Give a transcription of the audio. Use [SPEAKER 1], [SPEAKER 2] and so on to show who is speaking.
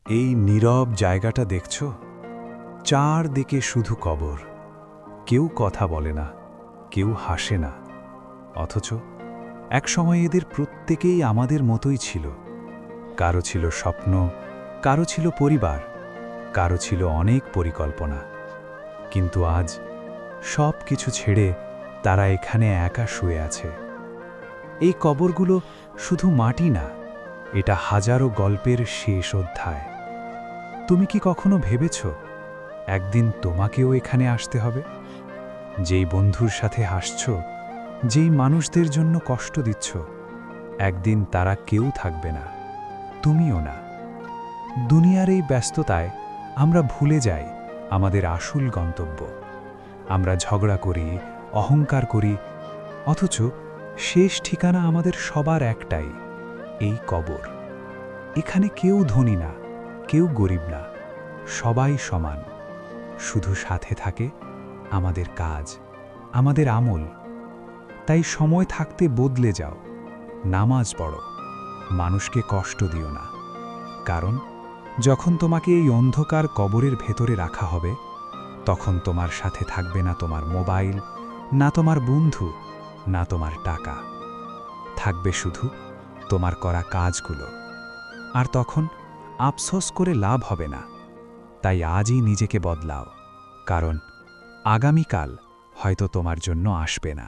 [SPEAKER 1] এই নীরব জায়গাটা দেখছো? চারদিকে শুধু কবর। কেউ কথা বলে না, কেউ হাসে না। অথচ একসময় এদের প্রত্যেকেই আমাদের মতোই ছিল। কারো ছিল স্বপ্ন, কারো ছিল পরিবার, কারো ছিল অনেক পরিকল্পনা। কিন্তু আজ সব কিছু ছেড়ে তারা এখানে একা শুয়ে আছে। এই কবরগুলো শুধু মাটি না, এটা হাজারো গল্পের শেষ অধ্যায়। তুমি কি কখনো ভেবেছ একদিন তোমাকেও এখানে আসতে হবে? যেই বন্ধুর সাথে হাসছ, যেই মানুষদের জন্য কষ্ট দিচ্ছ, একদিন তারা কেউ থাকবে না, তুমিও না। দুনিয়ার এই ব্যস্ততায় আমরা ভুলে যাই আমাদের আসল গন্তব্য। আমরা ঝগড়া করি, অহংকার করি, অথচ শেষ ঠিকানা আমাদের সবার একটাই, এই কবর। এখানে কেউ ধনী না, কেউ গরিব না, সবাই সমান। শুধু সাথে থাকে আমাদের কাজ, আমাদের আমল। তাই সময় থাকতে বদলে যাও, নামাজ পড়ো, মানুষকে কষ্ট দিও না। কারণ যখন তোমাকে এই অন্ধকার কবরের ভেতরে রাখা হবে, তখন তোমার সাথে থাকবে না তোমার মোবাইল, না তোমার বন্ধু, না তোমার টাকা। থাকবে শুধু তোমার করা কাজগুলো। আর তখন আফসোস করে লাভ হবে না। তাই আজই নিজেকে বদলাও, কারণ আগামীকাল হয়তো তোমার জন্য আসবে না।